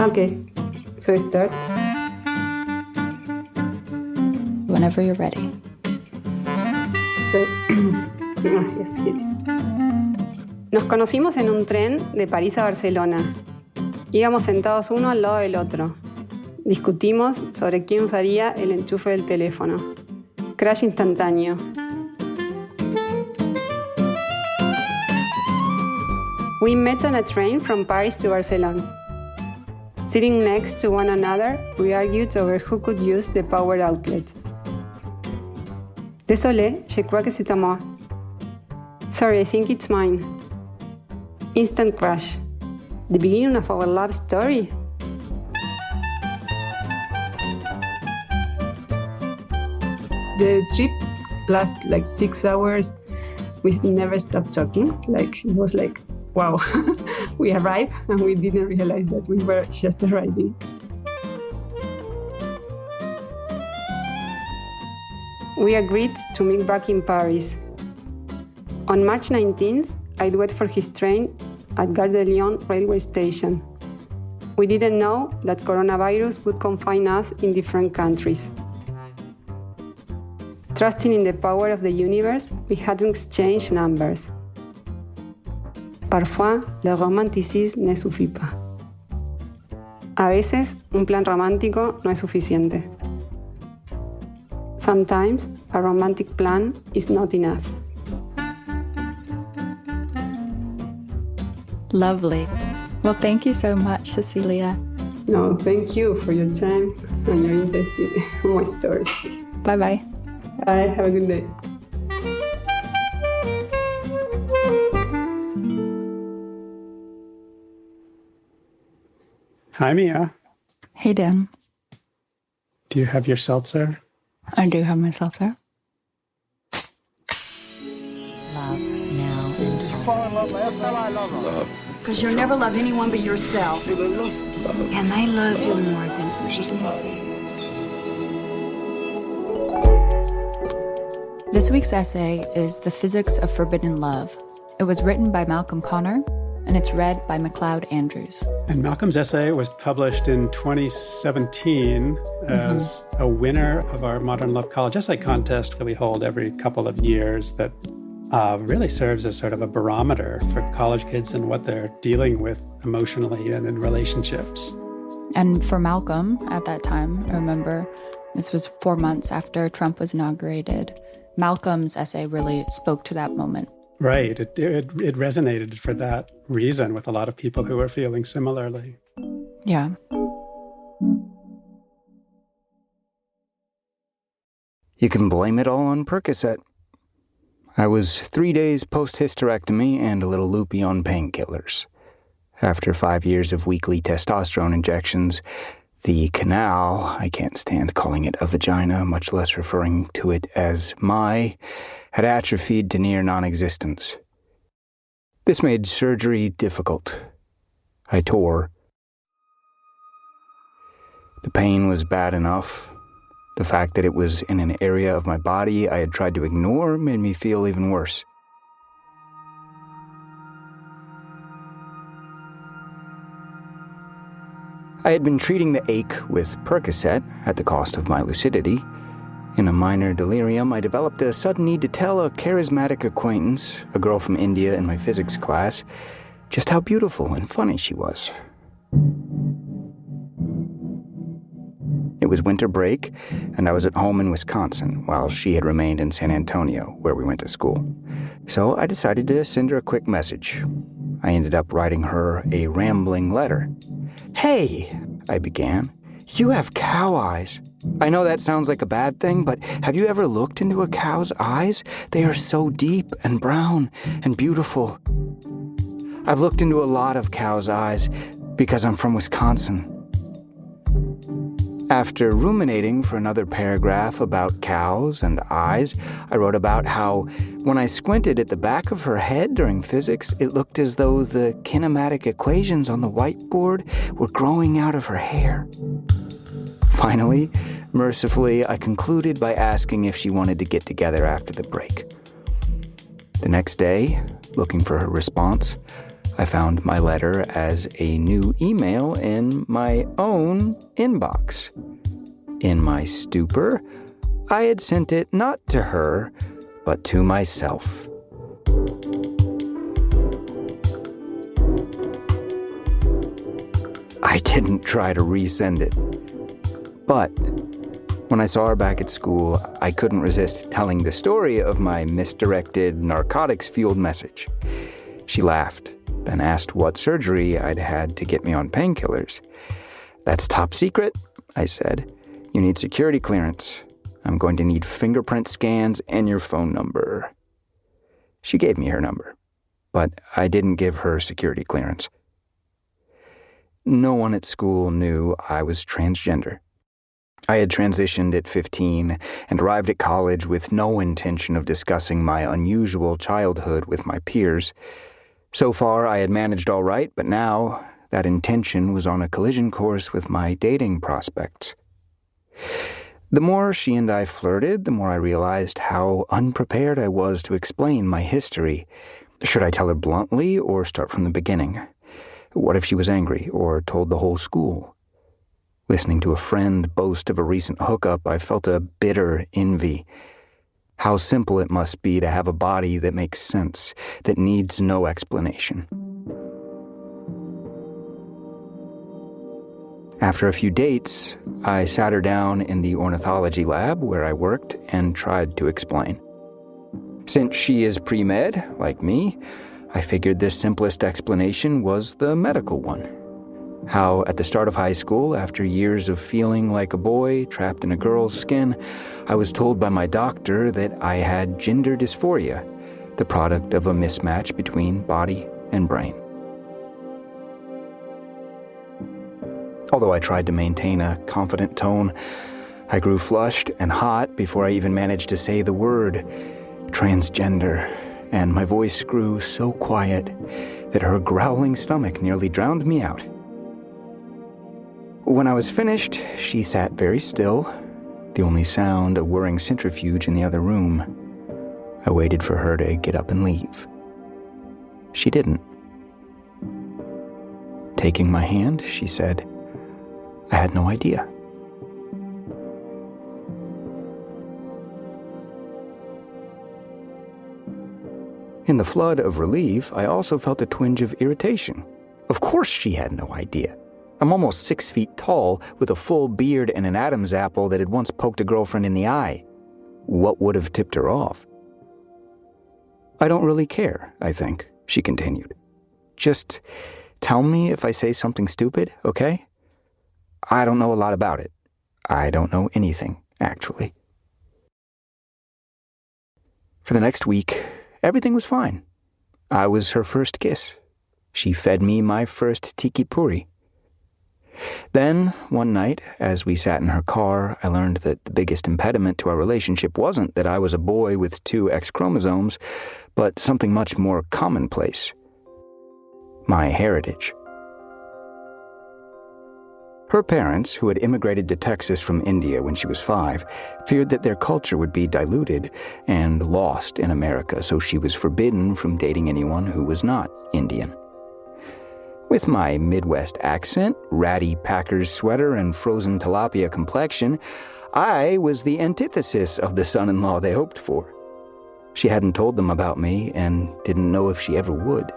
Okay, so it starts. Whenever you're ready. So, yes, hit it. Nos conocimos en un tren de París a Barcelona. Íbamos sentados uno al lado del otro. Discutimos sobre quién usaría el enchufe del teléfono. Crash instantáneo. We met on a train from Paris to Barcelona. Sitting next to one another, we argued over who could use the power outlet. Désolé, je crois que c'est à moi. Sorry, I think it's mine. Instant crush. The beginning of our love story? The trip lasted like 6 hours. We never stopped talking. It was like, wow, we arrived and we didn't realize that we were just arriving. We agreed to meet back in Paris. On March 19th, I'd wait for his train at Gare de Lyon railway station. We didn't know that coronavirus would confine us in different countries. Trusting in the power of the universe, we hadn't exchanged numbers. Parfois, le romanticisme ne suffit pas. A veces, un plan romántico no es suficiente. Sometimes, a romantic plan is not enough. Lovely. Well, thank you so much, Cecilia. No, thank you for your time and your interest in my story. Bye-bye. Bye, have a good day. Hi, Mia. Hey, Dan. Do you have your seltzer? I do have my seltzer. Love now and Love. Because you'll never love anyone but yourself. and I love you more than anything. This week's essay is The Physics of Forbidden Love. It was written by Malcolm Connor, and it's read by McLeod Andrews. And Malcolm's essay was published in 2017 as a winner of our Modern Love College Essay Contest that we hold every couple of years that really serves as sort of a barometer for college kids and what they're dealing with emotionally and in relationships. And for Malcolm, at that time, I remember this was 4 months after Trump was inaugurated, Malcolm's essay really spoke to that moment. Right. It resonated for that reason with a lot of people who were feeling similarly. Yeah. You can blame it all on Percocet. I was 3 days post-hysterectomy and a little loopy on painkillers. After 5 years of weekly testosterone injections, the canal, I can't stand calling it a vagina, much less referring to it as had atrophied to near non-existence. This made surgery difficult. I tore. The pain was bad enough. The fact that it was in an area of my body I had tried to ignore made me feel even worse. I had been treating the ache with Percocet at the cost of my lucidity. In a minor delirium, I developed a sudden need to tell a charismatic acquaintance, a girl from India in my physics class, just how beautiful and funny she was. It was winter break, and I was at home in Wisconsin while she had remained in San Antonio, where we went to school. So I decided to send her a quick message. I ended up writing her a rambling letter. "Hey," I began, "you have cow eyes. I know that sounds like a bad thing, but have you ever looked into a cow's eyes? They are so deep and brown and beautiful. I've looked into a lot of cows' eyes because I'm from Wisconsin." After ruminating for another paragraph about cows and eyes, I wrote about how, when I squinted at the back of her head during physics, it looked as though the kinematic equations on the whiteboard were growing out of her hair. Finally, mercifully, I concluded by asking if she wanted to get together after the break. The next day, looking for her response, I found my letter as a new email in my own inbox. In my stupor, I had sent it not to her, but to myself. I didn't try to resend it. But when I saw her back at school, I couldn't resist telling the story of my misdirected, narcotics-fueled message. She laughed, then asked what surgery I'd had to get me on painkillers. "That's top secret," I said. "You need security clearance. I'm going to need fingerprint scans and your phone number." She gave me her number, but I didn't give her security clearance. No one at school knew I was transgender. I had transitioned at 15 and arrived at college with no intention of discussing my unusual childhood with my peers. So far, I had managed all right, but now that intention was on a collision course with my dating prospects. The more she and I flirted, the more I realized how unprepared I was to explain my history. Should I tell her bluntly or start from the beginning? What if she was angry or told the whole school? Listening to a friend boast of a recent hookup, I felt a bitter envy. How simple it must be to have a body that makes sense, that needs no explanation. After a few dates, I sat her down in the ornithology lab where I worked and tried to explain. Since she is pre-med, like me, I figured the simplest explanation was the medical one. How at the start of high school, after years of feeling like a boy trapped in a girl's skin, I was told by my doctor that I had gender dysphoria, the product of a mismatch between body and brain. Although I tried to maintain a confident tone, I grew flushed and hot before I even managed to say the word transgender, and my voice grew so quiet that her growling stomach nearly drowned me out. When I was finished, she sat very still, the only sound a whirring centrifuge in the other room. I waited for her to get up and leave. She didn't. Taking my hand, she said, "I had no idea." In the flood of relief, I also felt a twinge of irritation. Of course she had no idea. I'm almost 6 feet tall, with a full beard and an Adam's apple that had once poked a girlfriend in the eye. What would have tipped her off? "I don't really care, I think," she continued. "Just tell me if I say something stupid, okay? I don't know a lot about it. I don't know anything, actually." For the next week, everything was fine. I was her first kiss. She fed me my first tiki puri. Then, one night, as we sat in her car, I learned that the biggest impediment to our relationship wasn't that I was a boy with 2 X chromosomes, but something much more commonplace: my heritage. Her parents, who had immigrated to Texas from India when she was 5, feared that their culture would be diluted and lost in America, so she was forbidden from dating anyone who was not Indian. With my Midwest accent, ratty Packers sweater, and frozen tilapia complexion, I was the antithesis of the son-in-law they hoped for. She hadn't told them about me and didn't know if she ever would.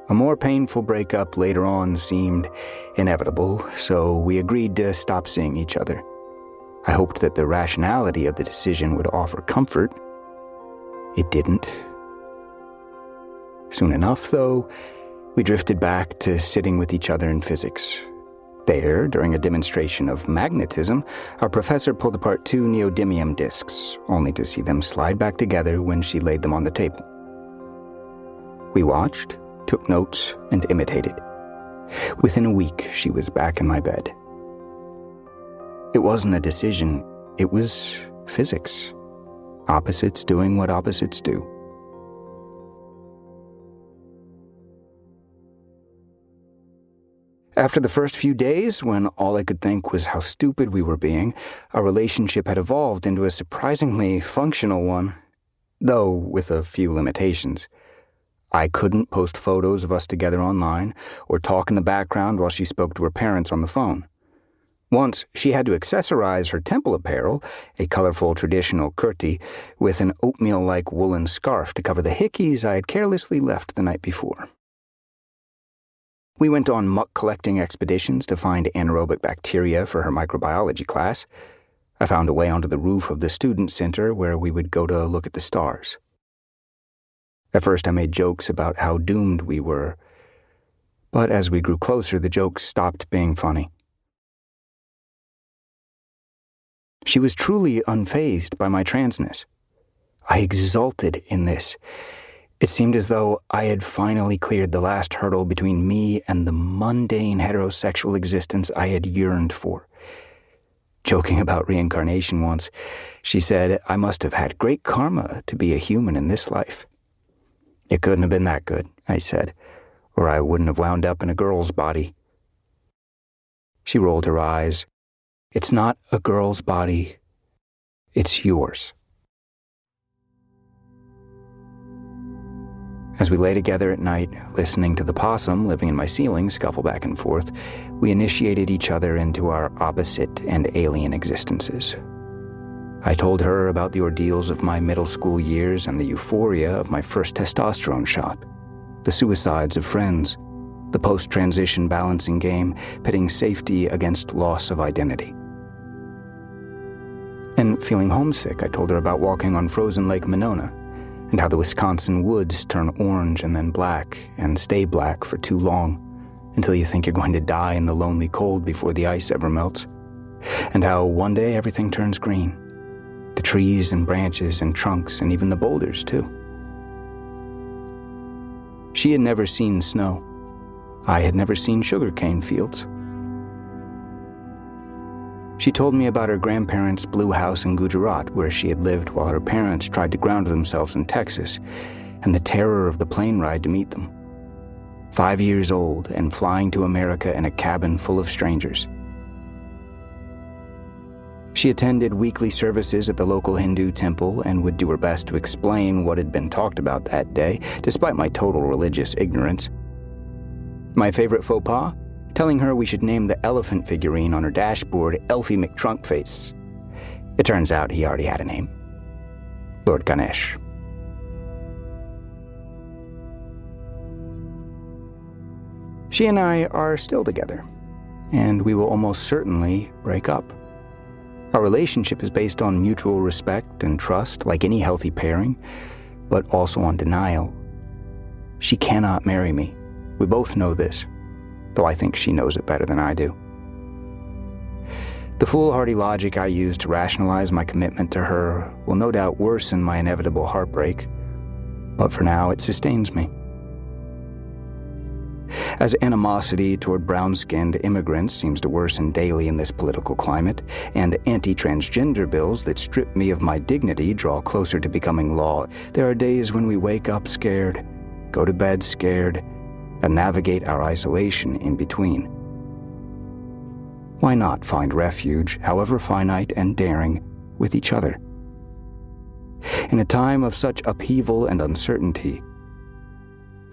A more painful breakup later on seemed inevitable, so we agreed to stop seeing each other. I hoped that the rationality of the decision would offer comfort. It didn't. Soon enough, though, we drifted back to sitting with each other in physics. There, during a demonstration of magnetism, our professor pulled apart 2 neodymium discs, only to see them slide back together when she laid them on the table. We watched, took notes, and imitated. Within a week, she was back in my bed. It wasn't a decision, it was physics. Opposites doing what opposites do. After the first few days, when all I could think was how stupid we were being, our relationship had evolved into a surprisingly functional one, though with a few limitations. I couldn't post photos of us together online or talk in the background while she spoke to her parents on the phone. Once, she had to accessorize her temple apparel, a colorful traditional kurti, with an oatmeal-like woolen scarf to cover the hickeys I had carelessly left the night before. We went on muck-collecting expeditions to find anaerobic bacteria for her microbiology class. I found a way onto the roof of the student center where we would go to look at the stars. At first I made jokes about how doomed we were, but as we grew closer, the jokes stopped being funny. She was truly unfazed by my transness. I exulted in this. It seemed as though I had finally cleared the last hurdle between me and the mundane heterosexual existence I had yearned for. Joking about reincarnation once, she said I must have had great karma to be a human in this life. It couldn't have been that good, I said, or I wouldn't have wound up in a girl's body. She rolled her eyes. It's not a girl's body, it's yours. As we lay together at night, listening to the possum living in my ceiling scuffle back and forth, we initiated each other into our opposite and alien existences. I told her about the ordeals of my middle school years and the euphoria of my first testosterone shot, the suicides of friends, the post-transition balancing game pitting safety against loss of identity. And feeling homesick, I told her about walking on frozen Lake Monona and how the Wisconsin woods turn orange and then black and stay black for too long until you think you're going to die in the lonely cold before the ice ever melts, and how one day everything turns green, the trees and branches and trunks and even the boulders too. She had never seen snow. I had never seen sugarcane fields. She told me about her grandparents' blue house in Gujarat, where she had lived while her parents tried to ground themselves in Texas, and the terror of the plane ride to meet them. 5 years old and flying to America in a cabin full of strangers. She attended weekly services at the local Hindu temple and would do her best to explain what had been talked about that day, despite my total religious ignorance. My favorite faux pas? Telling her we should name the elephant figurine on her dashboard Elfie McTrunkface. It turns out he already had a name. Lord Ganesh. She and I are still together, and we will almost certainly break up. Our relationship is based on mutual respect and trust, like any healthy pairing, but also on denial. She cannot marry me. We both know this, though I think she knows it better than I do. The foolhardy logic I use to rationalize my commitment to her will no doubt worsen my inevitable heartbreak, but for now it sustains me. As animosity toward brown-skinned immigrants seems to worsen daily in this political climate, and anti-transgender bills that strip me of my dignity draw closer to becoming law, there are days when we wake up scared, go to bed scared, and navigate our isolation in between. Why not find refuge, however finite and daring, with each other? In a time of such upheaval and uncertainty,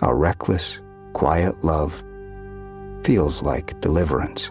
our reckless, quiet love feels like deliverance.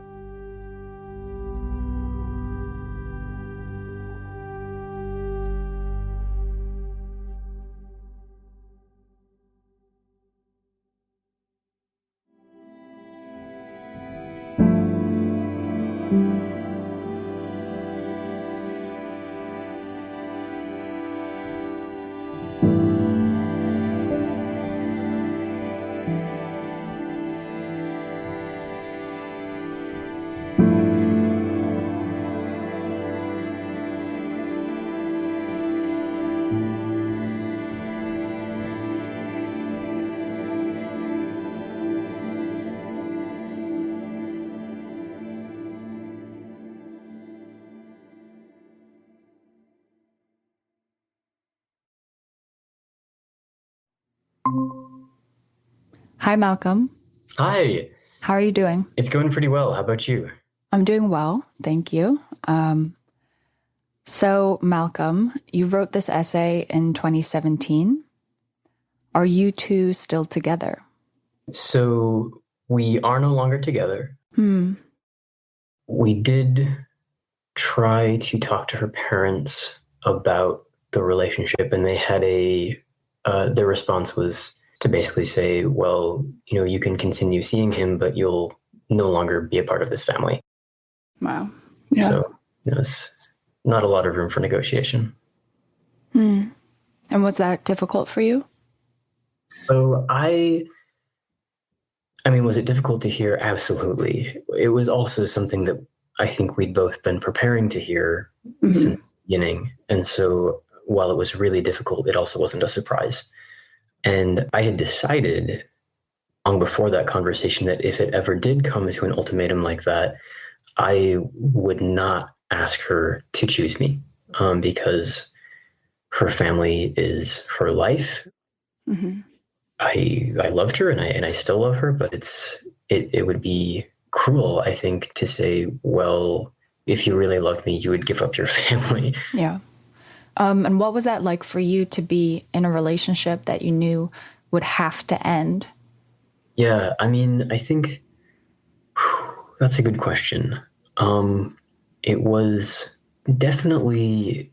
Hi, Malcolm. Hi. How are you doing? It's going pretty well. How about you? I'm doing well, thank you. So, Malcolm, you wrote this essay in 2017. Are you two still together? So we are no longer together. Hmm. We did try to talk to her parents about the relationship, and they had their response was to basically say, well, you can continue seeing him, but you'll no longer be a part of this family. Wow. Yeah. So there's not a lot of room for negotiation. Hmm. And was that difficult for you? So I mean, was it difficult to hear? Absolutely. It was also something that I think we'd both been preparing to hear since the beginning. And so while it was really difficult, it also wasn't a surprise. And I had decided long before that conversation that if it ever did come to an ultimatum like that, I would not ask her to choose me, because her family is her life. Mm-hmm. I loved her and I still love her, but it would be cruel, I think, to say, well, if you really loved me, you would give up your family. Yeah. And what was that like for you to be in a relationship that you knew would have to end? Yeah, I mean, I think that's a good question. It was definitely,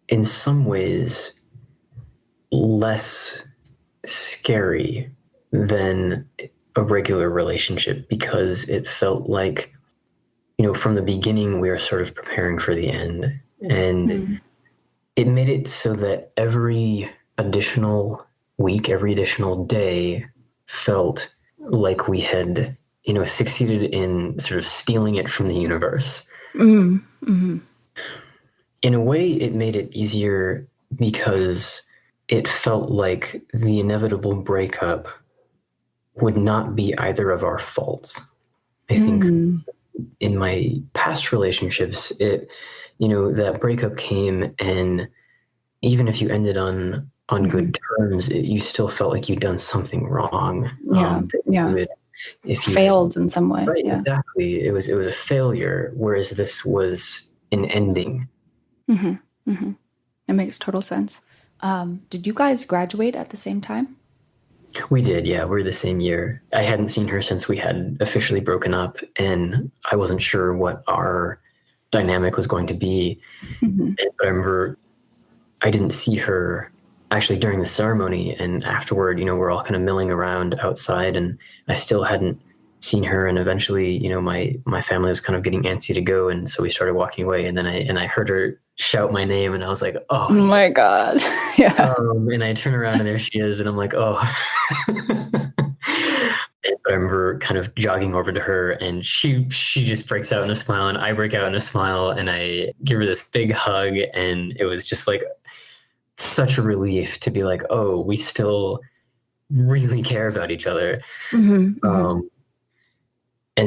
in some ways, less scary than a regular relationship, because it felt like, from the beginning, we were sort of preparing for the end. And it made it so that every additional week, every additional day felt like we had, succeeded in sort of stealing it from the universe. Mm-hmm. In a way, it made it easier because it felt like the inevitable breakup would not be either of our faults. I think in my past relationships, that breakup came, and even if you ended on good terms, you still felt like you'd done something wrong. If you failed in some way. Right, yeah. Exactly. It was a failure, whereas this was an ending. Mm-hmm. Mm-hmm. It makes total sense. Did you guys graduate at the same time? We did, yeah. We're the same year. I hadn't seen her since we had officially broken up, and I wasn't sure what our dynamic was going to be. But I remember I didn't see her actually during the ceremony, and afterward, we're all kind of milling around outside, and I still hadn't seen her. And eventually, my family was kind of getting antsy to go, and so we started walking away. And then I heard her shout my name, and I was like, oh my God. Yeah. And I turn around and there she is, and I'm like, oh. But I remember kind of jogging over to her, and she just breaks out in a smile, and I break out in a smile, and I give her this big hug, and it was just like such a relief to be like, oh, we still really care about each other. And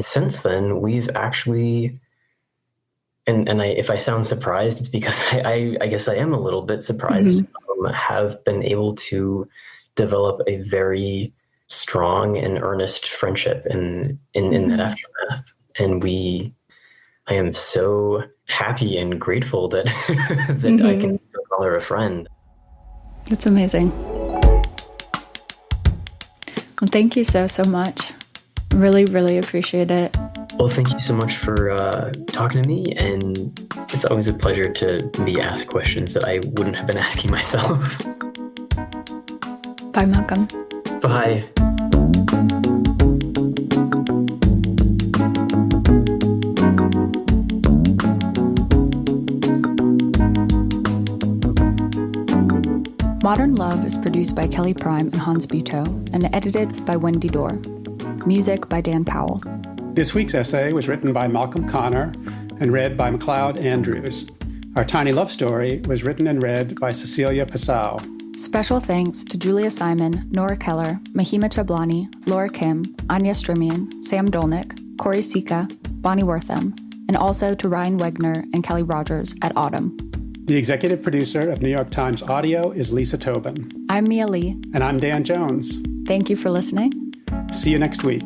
since then, we've actually, and if I sound surprised, it's because I guess I am a little bit surprised, have been able to develop a very strong and earnest friendship in that aftermath. And I am so happy and grateful that I can still call her a friend. That's amazing. Well, thank you so much. Really, really appreciate it. Well, thank you so much for talking to me, and it's always a pleasure to be asked questions that I wouldn't have been asking myself. Bye, Malcolm. Bye. Modern Love is produced by Kelly Prime and Hans Butow and edited by Wendy Dorr. Music by Dan Powell. This week's essay was written by Malcolm Connor and read by McLeod Andrews. Our tiny love story was written and read by Cecilia Pesao. Special thanks to Julia Simon, Nora Keller, Mahima Chablani, Laura Kim, Anya Strimian, Sam Dolnick, Corey Sika, Bonnie Wortham, and also to Ryan Wegner and Kelly Rogers at Autumn. The executive producer of New York Times Audio is Lisa Tobin. I'm Mia Lee. And I'm Dan Jones. Thank you for listening. See you next week.